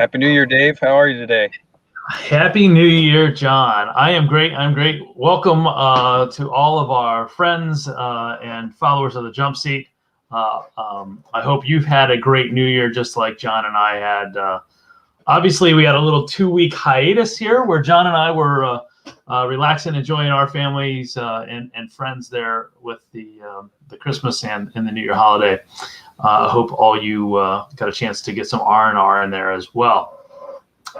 Happy New Year, Dave. How are you today? Happy New Year, John. I am great. I'm great. Welcome to all of our friends and followers of the Jumpseat. I hope you've had a great New Year, just like John and I had. Obviously, we had a little 2-week hiatus here where John and I were relaxing, enjoying our families and friends there with the Christmas and the New Year holiday. I hope all you got a chance to get some R&R in there as well.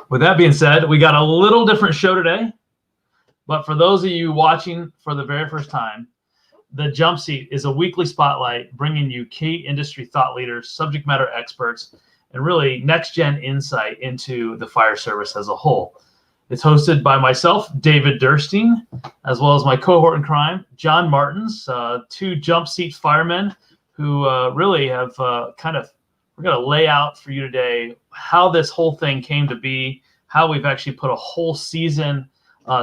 With that being said, we got a little different show today, but for those of you watching for the very first time, the Jumpseat is a weekly spotlight bringing you key industry thought leaders, subject matter experts, and really next-gen insight into the fire service as a whole. It's hosted by myself, David Durstein, as well as my cohort in crime, John Martins, two Jumpseat firemen who really have we're going to lay out for you today how this whole thing came to be, how we've actually put a whole season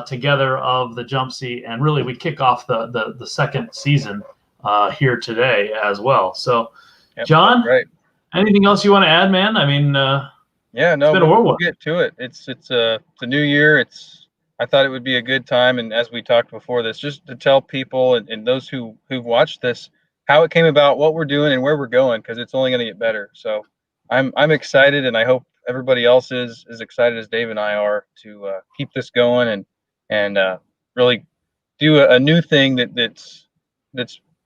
together of the Jumpseat, and really we kick off the second season here today as well. So, Yep, John, right. Anything else you want to add, man? I mean, Yeah, no, it's been a whirlwind. we'll get to it. It's a new year. I thought it would be a good time, and as we talked before this, just to tell people and those who've watched this how it came about, what we're doing, and where we're going, because it's only going to get better. So I'm excited, and I hope everybody else is as excited as Dave and I are to keep this going and really do a new thing that's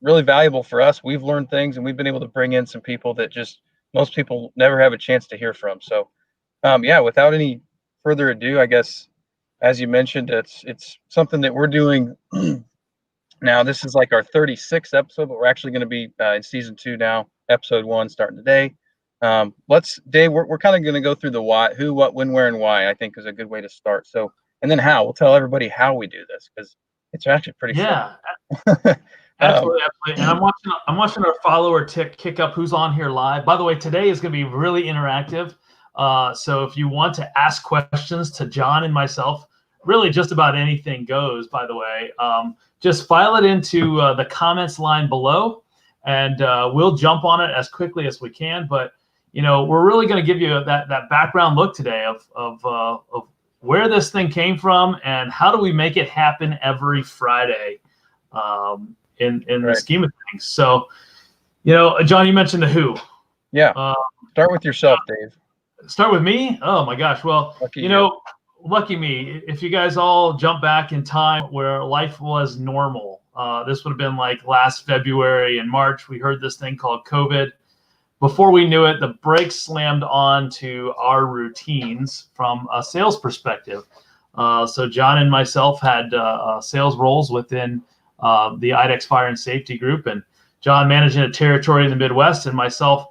really valuable for us. We've learned things, and we've been able to bring in some people that just most people never have a chance to hear from. So, yeah, without any further ado, I guess, as you mentioned, it's something that we're doing now. This is like our 36th episode, but we're actually going to be in season 2 now, episode 1 starting today. Dave, we're kind of going to go through the why, who, what, when, where, and why. I think is a good way to start. So, and then how. We'll tell everybody how we do this because it's actually pretty Yeah, simple. absolutely. And I'm watching our follower kick up who's on here live. By the way, today is going to be really interactive. So if you want to ask questions to John and myself, really just about anything goes, by the way. Just file it into the comments line below, and we'll jump on it as quickly as we can. But, we're really going to give you that background look today of where this thing came from and how do we make it happen every Friday in the Right. scheme of things. So, John, you mentioned the who. Yeah. Start with yourself, Dave. Start with me? Oh, my gosh. Well, Lucky lucky me. If you guys all jump back in time where life was normal, this would have been like last February and March. We heard this thing called COVID. Before we knew it, the brakes slammed on to our routines from a sales perspective. So John and myself had sales roles within the IDEX Fire and Safety Group, and John managing a territory in the Midwest, and myself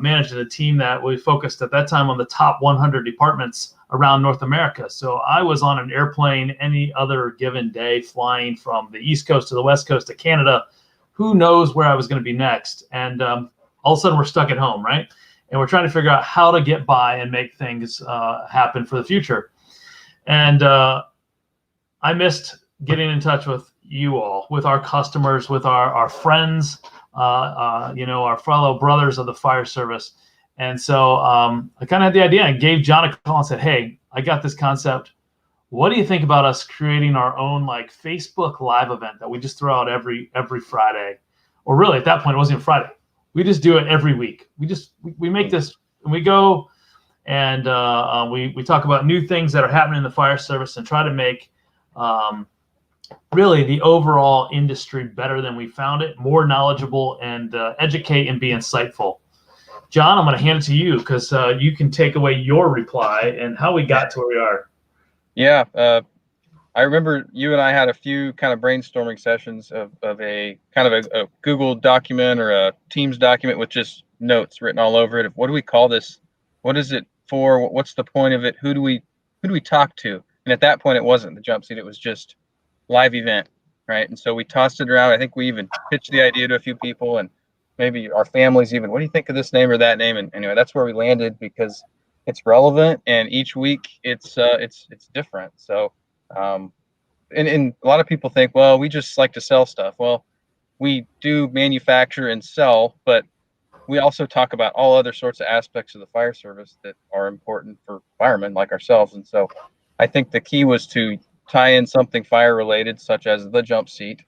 managing a team that we focused at that time on the top 100 departments around North America. So I was on an airplane any other given day, flying from the East Coast to the West Coast to Canada. Who knows where I was going to be next? And all of a sudden we're stuck at home, right? And we're trying to figure out how to get by and make things happen for the future. And I missed getting in touch with you all, with our customers, with our friends, our fellow brothers of the fire service. And so I kind of had the idea and gave John a call and said, hey, I got this concept. What do you think about us creating our own like Facebook live event that we just throw out every Friday? Or really at that point, it wasn't even Friday. We just do it every week. We make this and we go and we talk about new things that are happening in the fire service and try to make really the overall industry better than we found it, more knowledgeable, and educate and be insightful. John, I'm going to hand it to you because you can take away your reply and how we got to where we are. Yeah. I remember you and I had a few kind of brainstorming sessions of a kind of a Google document or a Teams document with just notes written all over it of what do we call this? What is it for? What's the point of it? Who do we talk to? And at that point, it wasn't the Jumpseat. It was just live event, right? And so we tossed it around. I think we even pitched the idea to a few people and maybe our families even. What do you think of this name or that name? And anyway, that's where we landed because it's relevant and each week it's different. So. And a lot of people think, well, we just like to sell stuff. Well, we do manufacture and sell, but we also talk about all other sorts of aspects of the fire service that are important for firemen like ourselves. And so I think the key was to tie in something fire related, such as the jump seat,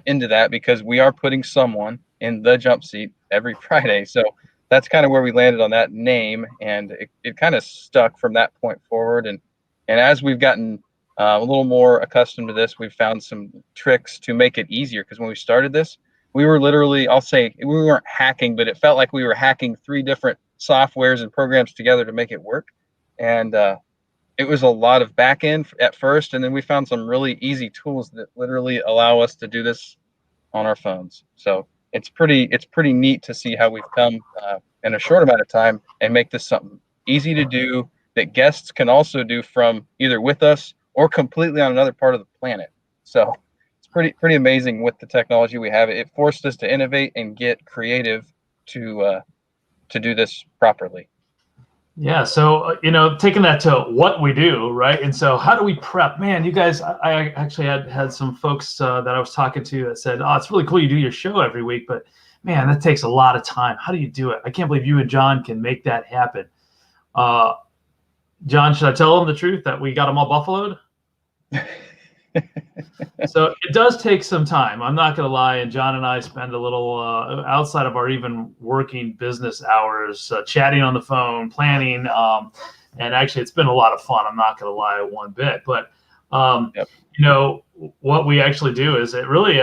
into that, because we are putting someone in the jump seat every Friday. So that's kind of where we landed on that name, and it kind of stuck from that point forward. And as we've gotten a little more accustomed to this, we've found some tricks to make it easier, because when we started this, we were literally, I'll say, we weren't hacking, but it felt like we were hacking 3 different softwares and programs together to make it work. And it was a lot of back end at first, and then we found some really easy tools that literally allow us to do this on our phones. So it's pretty neat to see how we've come in a short amount of time and make this something easy to do that guests can also do from either with us or completely on another part of the planet. So pretty amazing with the technology we have. It forced us to innovate and get creative to do this properly. Yeah. So, taking that to what we do, right? And so how do we prep? Man, you guys, I actually had some folks that I was talking to that said, oh, it's really cool you do your show every week, but man, that takes a lot of time. How do you do it? I can't believe you and John can make that happen. John, should I tell them the truth that we got them all buffaloed? So it does take some time. I'm not going to lie. And John and I spend a little outside of our even working business hours, chatting on the phone, planning. And actually, it's been a lot of fun. I'm not going to lie one bit. But, Yep. What we actually do is it really,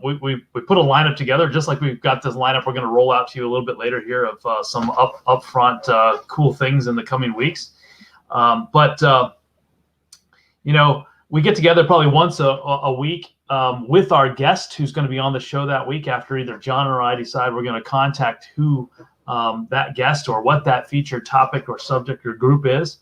we put a lineup together, just like we've got this lineup we're going to roll out to you a little bit later here of some upfront cool things in the coming weeks. We get together probably once a week with our guest who's going to be on the show that week, after either John or I decide we're going to contact who that guest or what that featured topic or subject or group is.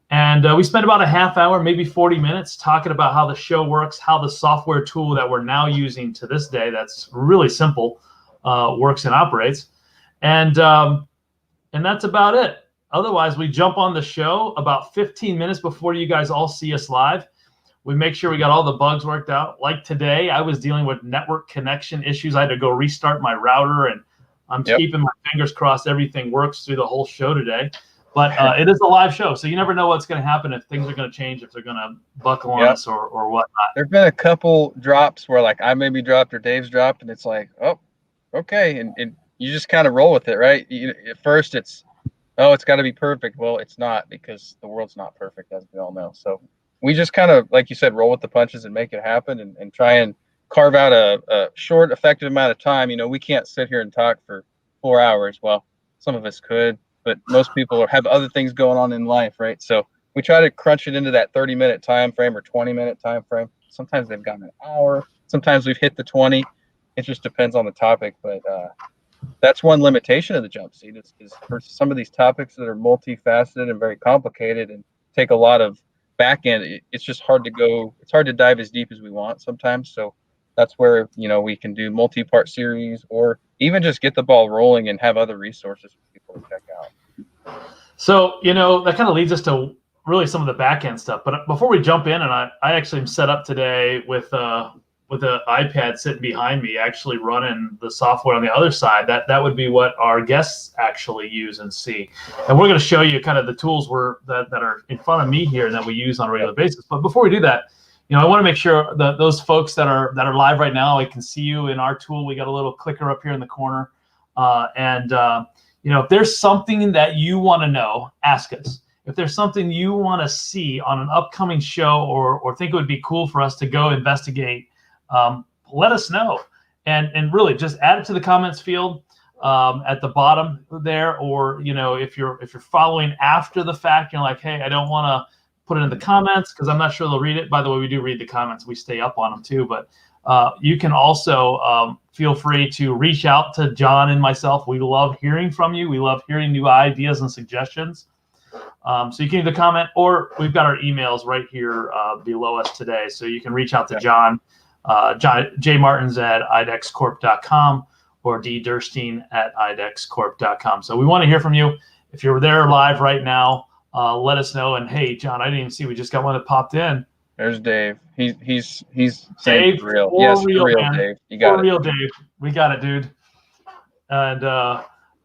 And we spend about a half hour, maybe 40 minutes, talking about how the show works, how the software tool that we're now using to this day, that's really simple, works and operates. And that's about it. Otherwise, we jump on the show about 15 minutes before you guys all see us live. We make sure we got all the bugs worked out. Like today, I was dealing with network connection issues. I had to go restart my router, and I'm keeping my fingers crossed everything works through the whole show today. But it is a live show, so you never know what's going to happen, if things are going to change, if they're going to buckle on us or whatnot. There have been a couple drops where, like, I maybe dropped or Dave's dropped, and it's like, oh, okay. And you just kind of roll with it, right? At first, it's got to be perfect. Well, it's not, because the world's not perfect, as we all know. So we just kind of, like you said, roll with the punches and make it happen, and try and carve out a short, effective amount of time. We can't sit here and talk for 4 hours. Well, some of us could, but most people have other things going on in life, right? So we try to crunch it into that 30-minute time frame or 20-minute time frame. Sometimes they've gotten an hour. Sometimes we've hit the 20. It just depends on the topic. But that's one limitation of the jump seat is for some of these topics that are multifaceted and very complicated and take a lot of back end. It's just hard to dive as deep as we want sometimes. So that's where, we can do multi-part series, or even just get the ball rolling and have other resources for people to check out. So, that kind of leads us to really some of the back end stuff. But before we jump in, and I actually am set up today with an iPad sitting behind me, actually running the software on the other side. That would be what our guests actually use and see. And we're going to show you kind of the tools that are in front of me here that we use on a regular basis. But before we do that, I want to make sure that those folks that are live right now, I can see you in our tool. We got a little clicker up here in the corner. If there's something that you want to know, ask us. If there's something you want to see on an upcoming show or think it would be cool for us to go investigate, let us know. And really just add it to the comments field at the bottom there. Or, if you're following after the fact, you're like, hey, I don't want to put it in the comments because I'm not sure they'll read it. By the way, we do read the comments. We stay up on them too. But you can also feel free to reach out to John and myself. We love hearing from you. We love hearing new ideas and suggestions. So you can either comment, or we've got our emails right here below us today. So you can reach out to John jmartins at idexcorp.com or ddurstein@idexcorp.com. So we want to hear from you. If you're there live right now, let us know. And hey, John, I didn't even see, we just got one that popped in. There's Dave. He's Dave, for real. Yes, for real, man. Dave. You got for real, Dave. We got it, dude. And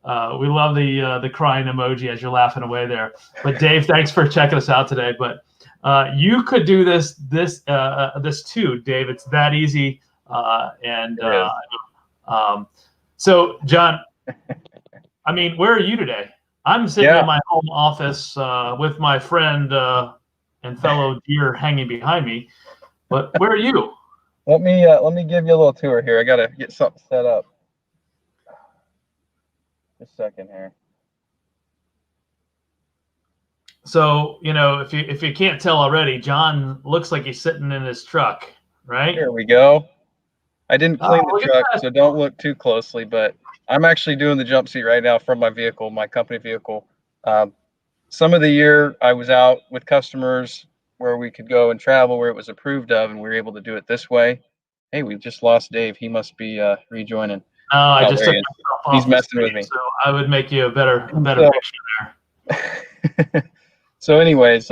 We love the crying emoji as you're laughing away there. But Dave, thanks for checking us out today. But you could do this too, Dave. It's that easy. So, John, I mean, where are you today? I'm sitting in my home office with my friend and fellow deer hanging behind me. But where are you? Let me give you a little tour here. I gotta get something set up. Just a second here. So, if you can't tell already, John looks like he's sitting in his truck, right? Here we go. I didn't clean the truck, so don't look too closely, but I'm actually doing the jump seat right now from my vehicle, my company vehicle. Some of the year I was out with customers where we could go and travel where it was approved of, and we were able to do it this way. Hey, we just lost Dave. He must be rejoining. No, I just took myself off. He's messing with me. So I would make you a better picture there. So anyways,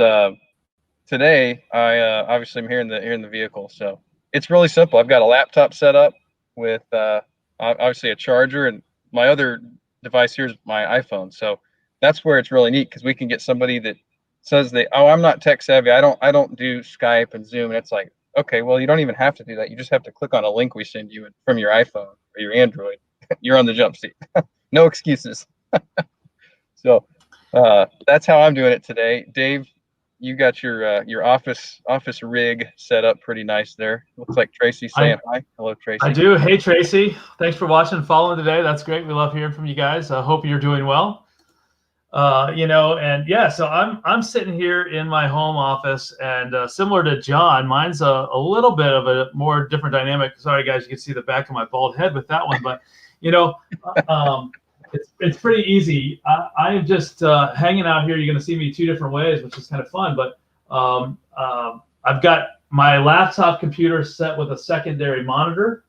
today I obviously I'm here in the vehicle, so it's really simple. I've got a laptop set up with obviously a charger, and my other device here is my iPhone. So that's where it's really neat, because we can get somebody that says I'm not tech savvy. I don't do Skype and Zoom, and it's like, okay, well, you don't even have to do that. You just have to click on a link we send you from your iPhone or your Android. You're on the jump seat. No excuses. So that's how I'm doing it today. Dave, you got your office rig set up pretty nice there. Looks like Tracy's saying hi. Hello, Tracy. I do. Hey, Tracy. Thanks for watching and following today. That's great. We love hearing from you guys. I hope you're doing well. So I'm sitting here in my home office, and similar to John, mine's a little bit of a more different dynamic. Sorry, guys, you can see the back of my bald head with that one, but it's pretty easy. I am just hanging out here. You're going to see me two different ways, which is kind of fun. But I've got my laptop computer set with a secondary monitor.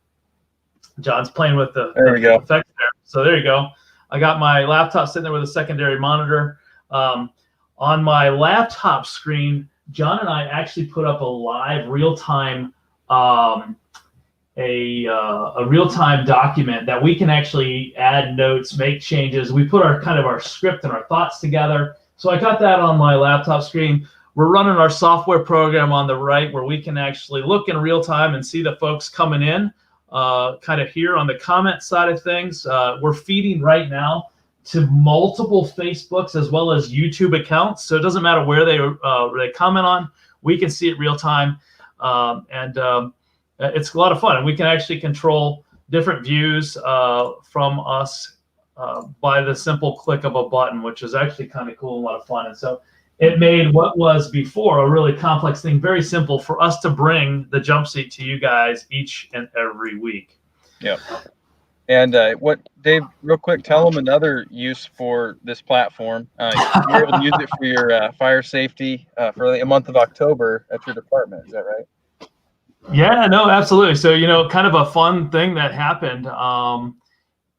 John's playing with the effects there. So there you go. I got my laptop sitting there with a secondary monitor. On my laptop screen, John and I actually put up a live real-time a real-time document that we can actually add notes, make changes. We put our script and our thoughts together. So I got that on my laptop screen. We're running our software program on the right, where we can actually look in real time and see the folks coming in. Kind of here on the comment side of things, we're feeding right now to multiple Facebooks as well as YouTube accounts. So it doesn't matter where they comment on, we can see it real time. It's a lot of fun, and we can actually control different views from us by the simple click of a button, which is actually kind of cool and a lot of fun. And so it made what was before a really complex thing very simple for us to bring the jump seat to you guys each and every week. Yeah. And Dave, real quick, tell them another use for this platform. You're able to use it for your fire safety for the month of October at your department. Is that right? Yeah, no, absolutely. So, kind of a fun thing that happened,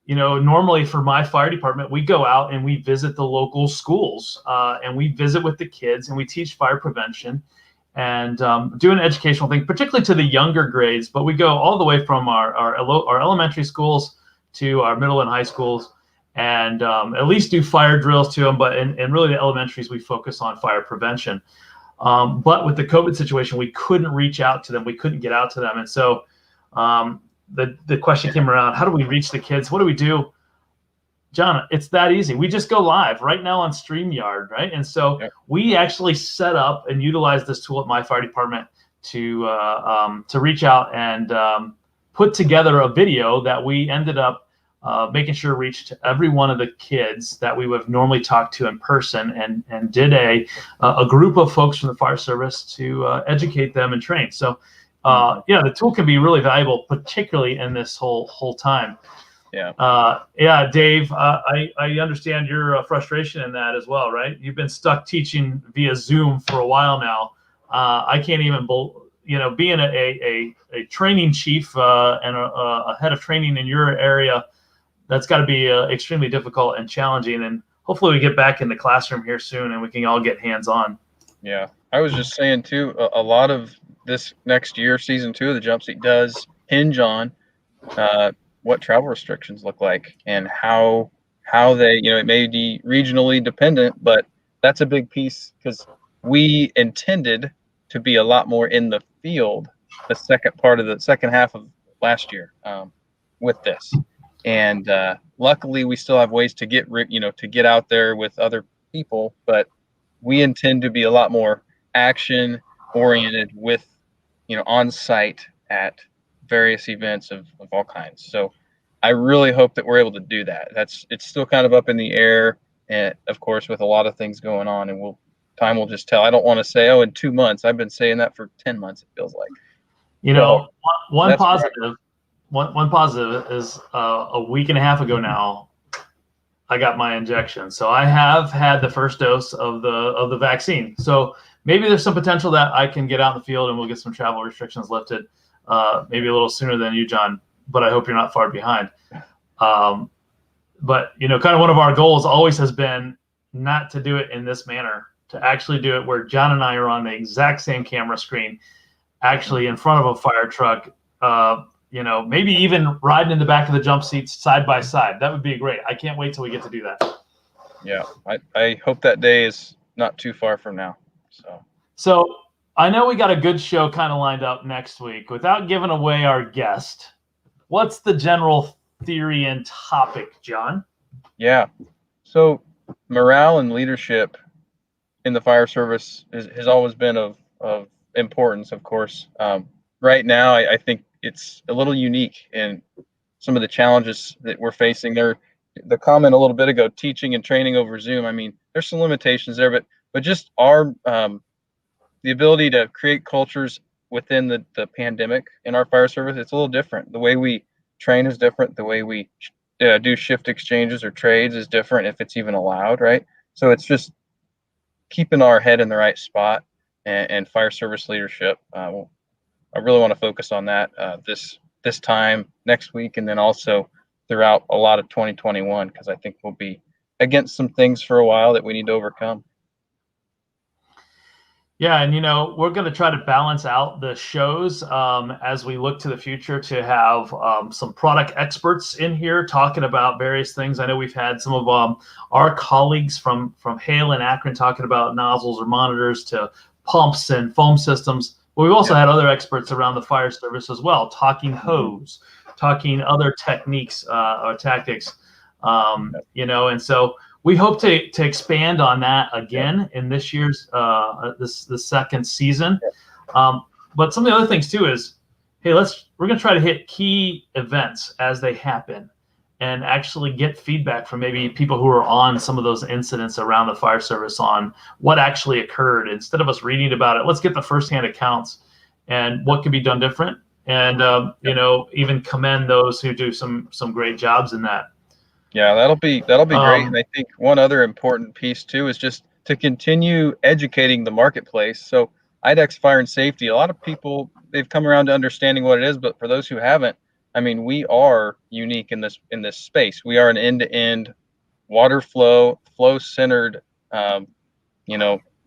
normally for my fire department, we go out and we visit the local schools and we visit with the kids and we teach fire prevention and do an educational thing, particularly to the younger grades. But we go all the way from our elementary schools to our middle and high schools, and at least do fire drills to them. But in really the elementaries, we focus on fire prevention. But with the COVID situation, we couldn't reach out to them. We couldn't get out to them. And so the question came around, how do we reach the kids? What do we do? John, it's that easy. We just go live right now on StreamYard, right? And so we actually set up and utilize this tool at my fire department to reach out and put together a video that we ended up making sure reached every one of the kids that we would have normally talked to in person, and did a group of folks from the fire service to educate them and train. So the tool can be really valuable, particularly in this whole time. Dave, I understand your frustration in that as well, right? You've been stuck teaching via Zoom for a while now. I can't even, being a training chief and a head of training in your area, that's got to be extremely difficult and challenging. And hopefully we get back in the classroom here soon and we can all get hands-on. Yeah, I was just saying too, a lot of this next year, season 2 of the Jump Seat does hinge on what travel restrictions look like and how how they, it may be regionally dependent, but that's a big piece because we intended to be a lot more in the field the second half of last year with this. And luckily, we still have ways to to get out there with other people, but we intend to be a lot more action oriented with, on site at various events of all kinds. So I really hope that we're able to do that. It's still kind of up in the air, and of course, with a lot of things going on, and time will just tell. I don't want to say, in 2 months. I've been saying that for 10 months. It feels like. One positive. One positive is a week and a half ago now, I got my injection. So I have had the first dose of the vaccine. So maybe there's some potential that I can get out in the field and we'll get some travel restrictions lifted, maybe a little sooner than you, John. But I hope you're not far behind. But kind of one of our goals always has been not to do it in this manner, to actually do it where John and I are on the exact same camera screen, actually in front of a fire truck. Maybe even riding in the back of the jump seats side by side. That would be great. I can't wait till we get to do that. Yeah, I hope that day is not too far from now. So I know we got a good show kind of lined up next week. Without giving away our guest, what's the general theory and topic, John? Yeah. So morale and leadership in the fire service has always been of importance, of course. Right now, I think it's a little unique in some of the challenges that we're facing. The comment a little bit ago, teaching and training over Zoom. I mean, there's some limitations there, but just our the ability to create cultures within the pandemic in our fire service, it's a little different. The way we train is different. The way we do shift exchanges or trades is different, if it's even allowed, right? So it's just keeping our head in the right spot and fire service leadership. I really want to focus on that this time next week, and then also throughout a lot of 2021, because I think we'll be against some things for a while that we need to overcome. Yeah, and we're going to try to balance out the shows as we look to the future to have some product experts in here talking about various things. I know we've had some of our colleagues from Hale and Akron talking about nozzles or monitors to pumps and foam systems. But we've also had other experts around the fire service as well, talking hose, talking other techniques or tactics, and so we hope to expand on that again in this year's the second season. But some of the other things too is, hey, we're going to try to hit key events as they happen and actually get feedback from maybe people who are on some of those incidents around the fire service on what actually occurred. Instead of us reading about it, let's get the firsthand accounts and what can be done different. And, even commend those who do some great jobs in that. Yeah, that'll be great. And I think one other important piece too is just to continue educating the marketplace. So IDEX Fire and Safety, a lot of people, they've come around to understanding what it is, but for those who haven't, I mean, we are unique in this space. We are an end-to-end water flow centered,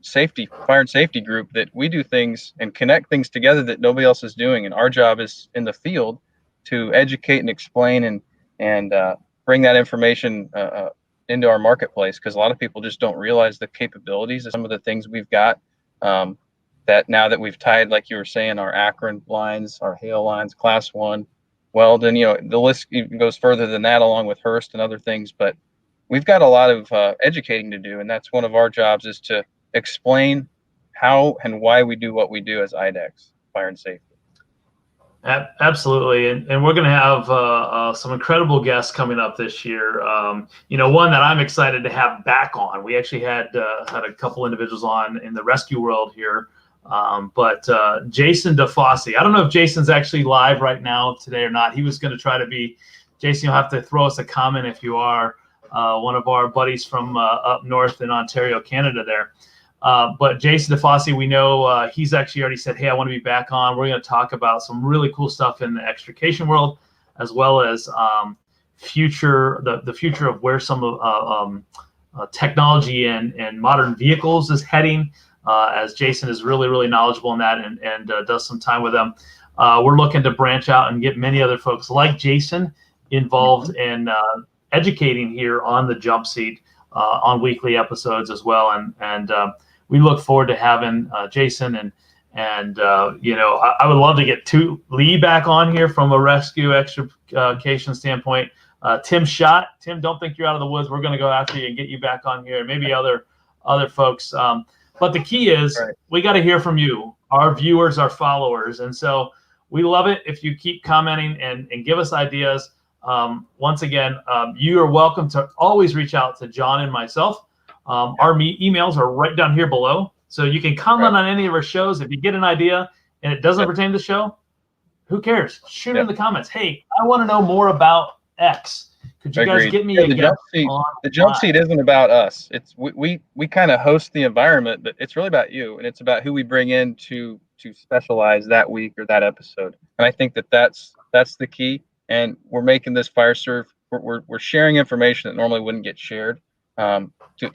safety, fire and safety group that we do things and connect things together that nobody else is doing. And our job is in the field to educate and explain and bring that information into our marketplace, because a lot of people just don't realize the capabilities of some of the things we've got. That now that we've tied, like you were saying, our Akron lines, our Hale lines, Class 1, Weldon, the list even goes further than that, along with Hearst and other things. But we've got a lot of educating to do, and that's one of our jobs, is to explain how and why we do what we do as IDEX Fire and Safety. Absolutely, and we're going to have some incredible guests coming up this year. One that I'm excited to have back on. We actually had a couple individuals on in the rescue world here, but Jason DeFosse. I don't know if Jason's actually live right now today or not. He was going to try to be. Jason, you'll have to throw us a comment if you are one of our buddies from up north in Ontario, Canada there. But Jason DeFosse, we know he's actually already said, hey, I want to be back on. We're going to talk about some really cool stuff in the extrication world, as well as the future of where some of technology and modern vehicles is heading, as Jason is really, really knowledgeable in that and does some time with them. We're looking to branch out and get many other folks like Jason involved in educating here on the Jump Seat on weekly episodes as well. And we look forward to having Jason and I would love to get Lee back on here from a rescue extrication standpoint. Tim Schott. Tim, don't think you're out of the woods. We're going to go after you and get you back on here, and maybe other folks. But the key is we got to hear from you, our viewers, our followers. And so we love it if you keep commenting and give us ideas. Once again, you are welcome to always reach out to John and myself. Our emails are right down here below. So you can comment on any of our shows. If you get an idea and it doesn't pertain to the show, who cares? Shoot in the comments. Hey, I want to know more about X. Could you guys get me a guest on the Jump Seat isn't about us. It's we kind of host the environment, but it's really about you, and it's about who we bring in to specialize that week or that episode. And I think that's the key. And we're making this fire serve. We're sharing information that normally wouldn't get shared to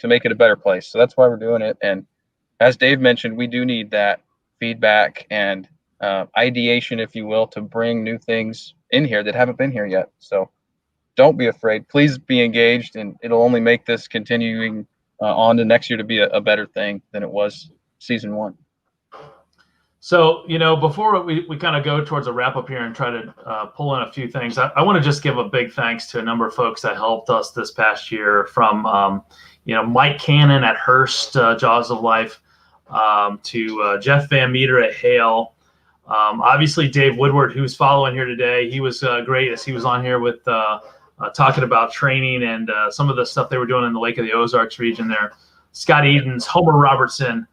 make it a better place. So that's why we're doing it. And as Dave mentioned, we do need that feedback and ideation, if you will, to bring new things in here that haven't been here yet. So don't be afraid. Please be engaged, and it'll only make this continuing on to next year to be a better thing than it was season 1. So, before we kind of go towards a wrap up here and try to pull in a few things, I want to just give a big thanks to a number of folks that helped us this past year, from, Mike Cannon at Hearst, Jaws of Life, to Jeff Van Meter at Hale. Obviously, Dave Woodward, who's following here today, he was great as he was on here with talking about training and some of the stuff they were doing in the Lake of the Ozarks region there. Scott Edens, Homer Robertson,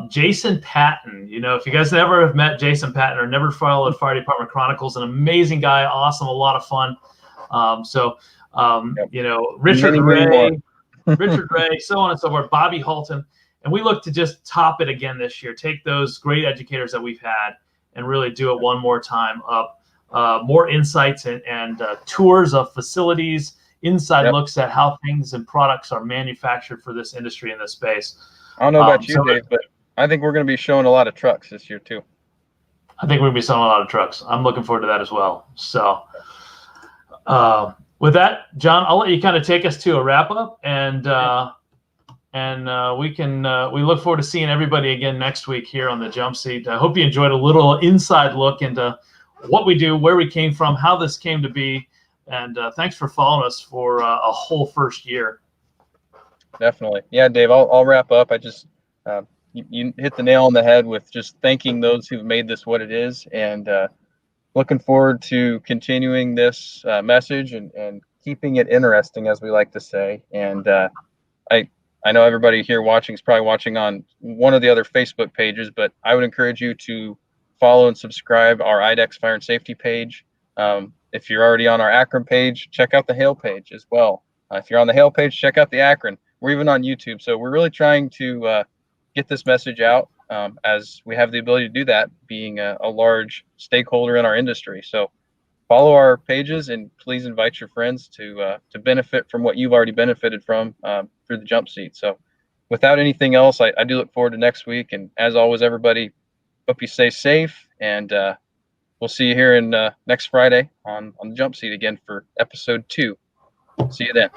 Jason Patton. If you guys never have met Jason Patton or never followed Fire Department Chronicles, an amazing guy, awesome, a lot of fun. Richard Ray, so on and so forth, Bobby Halton. And we look to just top it again this year, take those great educators that we've had and really do it one more time up. More insights and tours of facilities, inside looks at how things and products are manufactured for this industry in this space. I don't know about you, Dave, but I think we're going to be showing a lot of trucks this year too. I think we're going to be showing a lot of trucks. I'm looking forward to that as well. So with that, John, I'll let you kind of take us to a wrap up, and we look forward to seeing everybody again next week here on the Jump Seat. I hope you enjoyed a little inside look into what we do, where we came from, how this came to be, and thanks for following us for a whole first year. Definitely. Yeah, Dave, I'll wrap up. I just you hit the nail on the head with just thanking those who've made this what it is, and looking forward to continuing this message and keeping it interesting, as we like to say. And I know everybody here watching is probably watching on one of the other Facebook pages, but I would encourage you to follow and subscribe our IDEX Fire and Safety page. If you're already on our Akron page, check out the Hale page as well. If you're on the Hale page, check out the Akron. We're even on YouTube. So we're really trying to get this message out as we have the ability to do that, being a large stakeholder in our industry. So follow our pages, and please invite your friends to benefit from what you've already benefited from through the Jump Seat. So without anything else, I do look forward to next week. And as always, everybody, hope you stay safe, and we'll see you here in next Friday on the Jump Seat again for episode 2. See you then.